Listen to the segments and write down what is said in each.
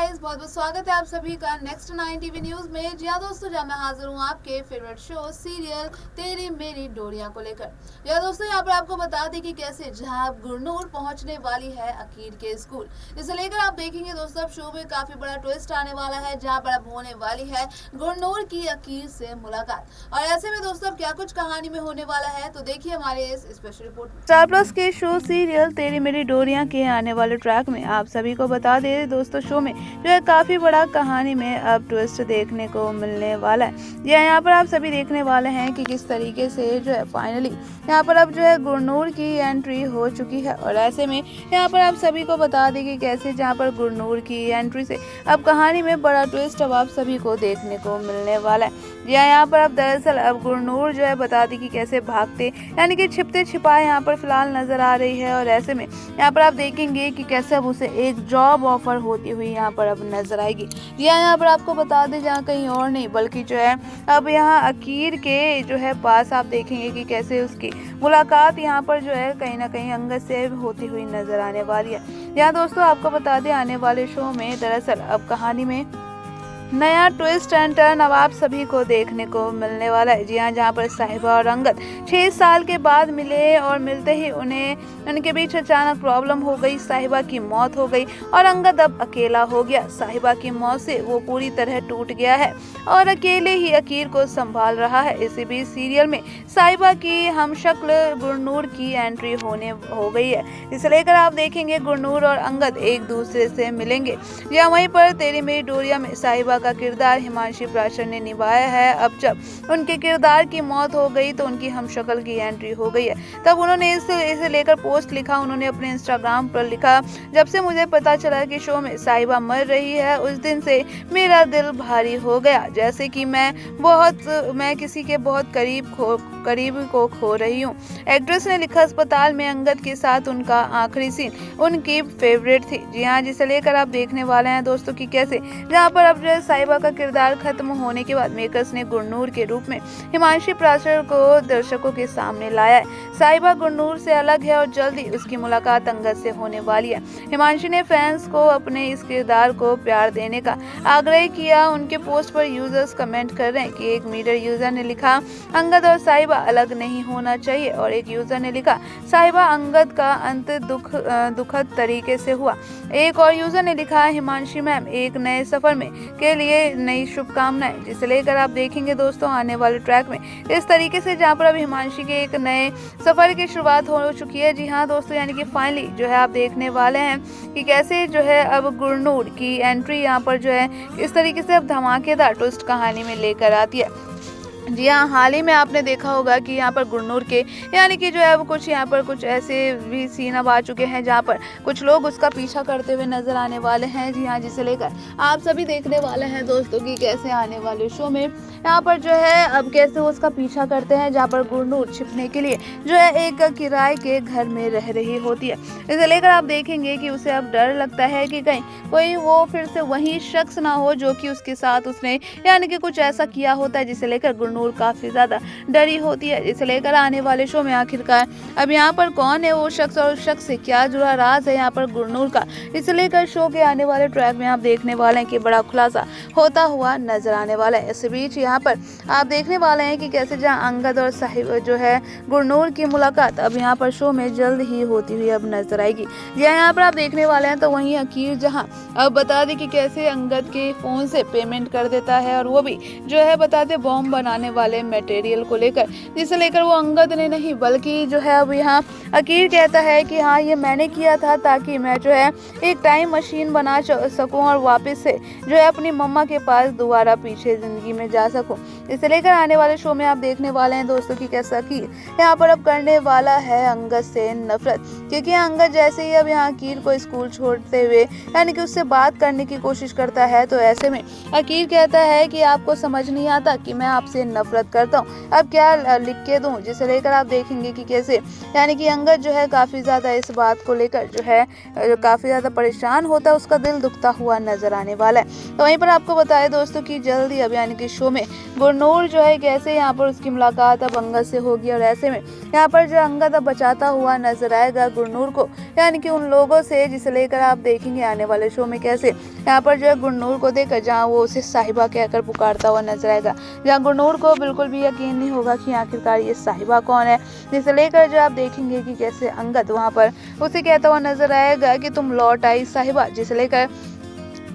Guys, बहुत बहुत स्वागत है आप सभी का नेक्स्ट 9 टीवी न्यूज में। जी हाँ दोस्तों, जहाँ मैं हाजिर हूँ आपके फेवरेट शो सीरियल तेरी मेरी डोरियां को लेकर। या दोस्तों, यहाँ पर आपको बता दें कि कैसे जहाँ गुरनूर पहुँचने वाली है अकीर के स्कूल, इसे लेकर आप देखेंगे दोस्तों अब शो में काफी बड़ा ट्विस्ट आने वाला है, जहाँ पर अब होने वाली है गुरनूर की अकीर से मुलाकात। और ऐसे में दोस्तों अब क्या कुछ कहानी में होने वाला है, तो देखिए हमारे इस स्पेशल रिपोर्ट में। स्टार प्लस के शो सीरियल तेरी मेरी डोरियां के आने वाले ट्रैक में आप सभी को बता दे दोस्तों, शो में जो है काफी बड़ा कहानी में अब ट्विस्ट देखने को मिलने वाला है। यहाँ पर आप सभी देखने वाले हैं कि किस तरीके से जो है फाइनली यहाँ पर अब जो है गुरनूर की एंट्री हो चुकी है। और ऐसे में यहाँ पर आप सभी को बता दें कि कैसे जहाँ पर गुरनूर की एंट्री से अब कहानी में बड़ा ट्विस्ट अब आप सभी को देखने को मिलने वाला है। यहाँ पर अब दरअसल अब गुरनूर जो है बता दी कि कैसे भागते यानी कि छिपते छिपाए यहाँ पर फिलहाल नजर आ रही है। और ऐसे में यहाँ पर आप देखेंगे कि कैसे अब उसे एक जॉब ऑफर होती हुई यहाँ पर अब नजर आएगी। यहाँ पर आपको बता दें जहाँ कहीं और नहीं बल्कि जो है अब यहाँ अकीर के जो है पास आप देखेंगे कि कैसे उसकी मुलाकात यहाँ पर जो है कहीं ना कहीं अंगद से होती हुई नजर आने वाली है। यहाँ दोस्तों आपको बता दें आने वाले शो में दरअसल अब कहानी में नया ट्विस्ट एंड टर्न अब आप सभी को देखने को मिलने वाला है। जी हाँ, जहाँ पर साहिबा और अंगद 6 साल के बाद मिले और मिलते ही उनके बीच अचानक प्रॉब्लम हो गई, साहिबा की मौत हो गई और अंगद अब अकेला हो गया। साहिबा की मौत से वो पूरी तरह टूट गया है और अकेले ही अकीर को संभाल रहा है। इसी बीच सीरियल में साहिबा की हमशक्ल गुरनूर की एंट्री हो गई है। इसे लेकर आप देखेंगे गुरनूर और अंगद एक दूसरे से मिलेंगे। यहाँ वहीं पर तेरी मेरी डोरियां में साहिबा का किरदार हिमांशी प्राचर ने निभाया है। अब जब उनके किरदार की मौत हो गई तो उनकी हमशक्ल की एंट्री हो गई है। तब उन्होंने इसे लेकर पोस्ट लिखा, उन्होंने अपने इंस्टाग्राम पर लिखा, जब से मुझे पता चला कि शो में साहिबा मर रही है उस दिन से मेरा दिल भारी हो गया, जैसे कि मैं किसी के बहुत करीब को खो रही हूँ। एक्ट्रेस ने लिखा, अस्पताल में अंगद के साथ उनका आखिरी सीन उनकी फेवरेट थी। जी हाँ, जिसे लेकर आप देखने वाले हैं दोस्तों कि कैसे जहाँ पर अब जो साहिबा का किरदार खत्म होने के बाद मेकर्स ने गुरनूर के रूप में हिमांशी प्राचर को दर्शकों के सामने लाया है। साहिबा गुरनूर से अलग है और जल्द ही उसकी मुलाकात अंगद से होने वाली है। हिमांशी ने फैंस को अपने इस किरदार को प्यार देने का आग्रह किया। उनके पोस्ट पर यूजर्स कमेंट कर रहे हैं कि एक मीडिया यूजर ने लिखा, अंगद और साहिबा अलग नहीं होना चाहिए, और एक यूजर ने लिखा, साहिबा अंगद का अंत दुखद तरीके से हुआ। एक और यूजर ने लिखा, हिमांशी मैम एक नए सफर में के लिए नई शुभकामनाएं। जिसे लेकर आप देखेंगे दोस्तों आने वाले ट्रैक में इस तरीके से जहां पर अब हिमांशी के एक नए सफर की शुरुआत हो चुकी है। जी हाँ दोस्तों, यानी कि फाइनली जो है आप देखने वाले हैं कि कैसे जो है अब गुरनूर की एंट्री यहाँ पर जो है इस तरीके से अब धमाकेदार ट्विस्ट कहानी में लेकर आती है। जी हाँ, हाल ही में आपने देखा होगा कि यहाँ पर गुरनूर के यानी कि जो है वो कुछ यहाँ पर कुछ ऐसे भी सीन अब आ चुके हैं जहाँ पर कुछ लोग उसका पीछा करते हुए नजर आने वाले हैं। जी हाँ, जिसे लेकर आप सभी देखने वाले हैं दोस्तों कि कैसे आने वाले शो में यहाँ पर जो है अब कैसे वो उसका पीछा करते हैं, जहाँ पर गुरनूर छिपने के लिए जो है एक किराए के घर में रह रही होती है। इसे लेकर आप देखेंगे कि उसे अब डर लगता है कि कहीं कोई वो फिर से वही शख्स ना हो जो कि उसके साथ उसने यानी कि कुछ ऐसा किया होता है, जिसे लेकर गुरनूर काफी ज्यादा डरी होती है। इसे लेकर आने वाले शो में आखिरकार अब यहाँ पर कौन है वो शख्स और उस शख्स से क्या जुड़ा राज है यहाँ पर गुरनूर का, इसे लेकर शो के आने वाले ट्रैक में आप देखने वाले हैं कि बड़ा खुलासा होता हुआ नजर आने वाला है। इस बीच यहाँ पर आप देखने वाले हैं कि कैसे जहाँ अंगद और साहिब जो है गुरनूर की मुलाकात अब यहाँ पर शो में जल्द ही होती हुई अब नजर आएगी। यहाँ पर आप देखने वाले हैं तो वहीं अकीर जहाँ अब बता दें कि कैसे अंगद के फोन से पेमेंट कर देता है, और वो भी जो है बता दे बॉम्ब बनाने वाले मटेरियल को लेकर, जिसे लेकर वो अंगद ने नहीं बल्कि जो है अब यहाँ अकीर कहता है कि हाँ ये मैंने किया था ताकि मैं जो है एक टाइम मशीन बना सकूं और वापस से जो है अपनी मम्मा के पास दोबारा पीछे जिंदगी में जा सकूं। इसे लेकर आने वाले शो में आप देखने वाले हैं दोस्तों कि कैसा अकीर यहाँ पर अब करने वाला है अंगद से नफरत, क्योंकि अंगद जैसे ही अब यहाँ अकीर को स्कूल छोड़ते हुए यानी कि उससे बात करने की कोशिश करता है तो ऐसे में अकीर कहता है कि आपको समझ नहीं आता कि मैं आपसे नफरत करता हूँ, अब क्या लिख के दूँ, जिसे लेकर आप देखेंगे कि कैसे यानी कि अंगद जो है काफ़ी ज़्यादा इस बात को लेकर जो है काफ़ी ज़्यादा परेशान होता है, उसका दिल दुखता हुआ नजर आने वाला है। तो वहीं पर आपको बताएं दोस्तों कि जल्दी अब यानी कि शो में गुरनूर जो है कैसे यहाँ पर उसकी मुलाकात अब अंगद से होगी और ऐसे में यहाँ पर जो अंगद अब बचाता हुआ नजर आएगा गुरनूर को यानी कि उन लोगों से, जिसे लेकर आप देखेंगे आने वाले शो में कैसे यहाँ पर जो है गुरनूर को देखकर जहाँ वो उसे साहिबा कहकर पुकारता हुआ नजर आएगा, जहाँ गुरनूर को बिल्कुल भी यकीन नहीं होगा कि आखिरकार ये साहिबा कौन है, जिसे लेकर जो आप देखेंगे कि कैसे अंगद वहाँ पर उसे कहता हुआ नजर आएगा कि तुम लौट आई साहिबा, जिसे लेकर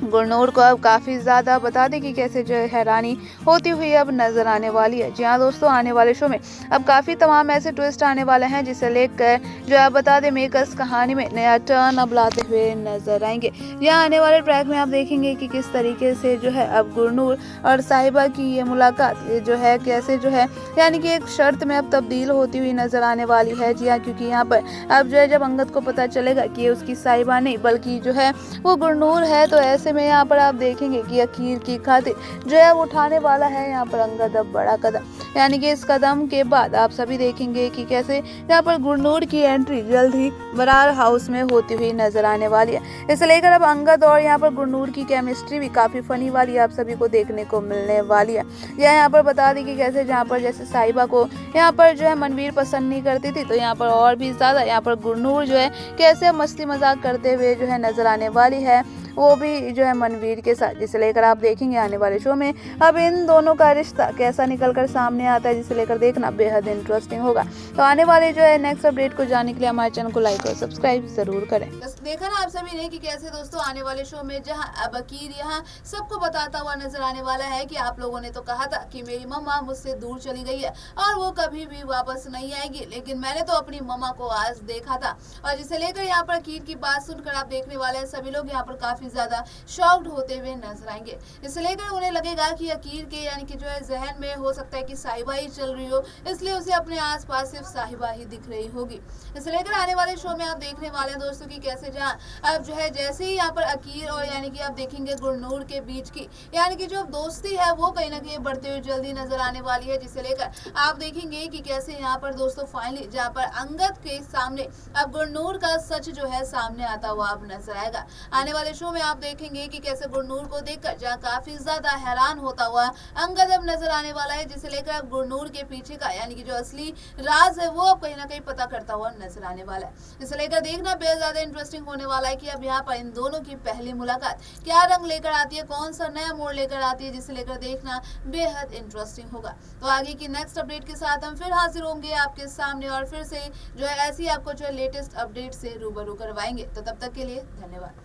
गुरनूर को अब काफ़ी ज़्यादा बता दें कि कैसे जो है हैरानी होती हुई अब नज़र आने वाली है। जी हाँ दोस्तों, आने वाले शो में अब काफ़ी तमाम ऐसे ट्विस्ट आने वाले हैं जिसे लेकर जो आप बता दें मेकर्स कहानी में नया टर्न अब लाते हुए नजर आएंगे। यहाँ आने वाले ट्रैक में आप देखेंगे कि किस तरीके से जो है अब गुरनूर और साहिबा की ये मुलाकात ये जो है कैसे जो है यानी कि एक शर्त में अब तब्दील होती हुई नजर आने वाली है। जी हाँ, क्योंकि यहाँ पर अब जो है जब अंगद को पता चलेगा कि ये उसकी साहिबा नहीं बल्कि जो है वो गुरनूर है, तो ऐसे में यहाँ पर आप देखेंगे कि अकीर की खातिर जो है उठाने वाला है यहाँ पर अंगद अब बड़ा कदम, यानी कि इस कदम के बाद आप सभी देखेंगे कि कैसे यहाँ पर गुरनूर की एंट्री जल्द ही बरार हाउस में होती हुई नजर आने वाली है। इसे लेकर अब अंगद और यहाँ पर गुरनूर की केमिस्ट्री भी काफी फनी वाली आप सभी को देखने को मिलने वाली है। यहाँ पर बता दी कि कैसे जहाँ पर जैसे साहिबा को यहाँ पर जो है मनवीर पसंद नहीं करती थी, तो यहाँ पर और भी ज्यादा यहाँ पर गुरनूर जो है कैसे मस्ती मजाक करते हुए जो है नजर आने वाली है, वो भी जो है मनवीर के साथ, जिसे लेकर आप देखेंगे आने वाले शो में अब इन दोनों का रिश्ता कैसा निकलकर सामने आता है, जिसे लेकर देखना बेहद इंटरेस्टिंग होगा। तो आने वाले जो है नेक्स्ट अपडेट को जानने के लिए हमारे चैनल को लाइक और सब्सक्राइब जरूर करें। बस देखा ना आप सभी ने कि कैसे दोस्तों आने वाले शो में जहां अब अकीर यहाँ सबको बताता हुआ नजर आने वाला है कि आप लोगों ने तो कहा था कि मेरी मम्मा मुझसे दूर चली गई है और वो कभी भी वापस नहीं आएगी, लेकिन मैंने तो अपनी मम्मा को आज देखा था। और जिसे लेकर यहाँ पर अकीर की बात सुनकर आप देखने वाले हैं सभी लोग यहाँ पर काफी ज्यादा शॉक्ड होते हुए नजर आएंगे। इसे लेकर उन्हें लगेगा कि अकीर के यानी कि जो है जहन में हो सकता है कि साहिबा ही चल रही हो, इसलिए उसे अपने आसपास सिर्फ साहिबा ही दिख रही होगी। इसे लेकर आने वाले शो में आप देखने वाले हैं दोस्तों की कैसे जहाँ अब जो है जैसे ही यहाँ पर अकीर और यानी कि आप देखेंगे गुरनूर के बीच की यानी कि जो दोस्ती है वो कहीं ना कहीं बढ़ते हुए जल्दी नजर आने वाली है, जिसे लेकर आप देखेंगे कि कैसे यहाँ पर दोस्तों फाइनली जहाँ पर अंगद के सामने अब गुरनूर का सच जो है सामने आता हुआ अब नजर आएगा। आने वाले शो में आप देखेंगे कि कैसे गुरनूर को देखकर जहाँ काफी ज्यादा हैरान होता हुआ अंगद अब नजर आने वाला है, जिसे लेकर अब गुरनूर के पीछे का यानी कि जो असली राज है वो अब कहीं ना कहीं पता करता हुआ नजर आने वाला है। इसे लेकर देखना बेहद ज्यादा इंटरेस्टिंग होने वाला है कि अब यहाँ पर इन दोनों की पहली मुलाकात क्या रंग लेकर आती है, कौन सा नया मोड़ लेकर आती है, जिसे लेकर देखना बेहद इंटरेस्टिंग होगा। तो आगे की नेक्स्ट अपडेट के साथ हम फिर हाजिर होंगे आपके सामने और फिर से जो है ऐसी आपको जो है लेटेस्ट अपडेट से रूबरू करवाएंगे। तो तब तक के लिए धन्यवाद।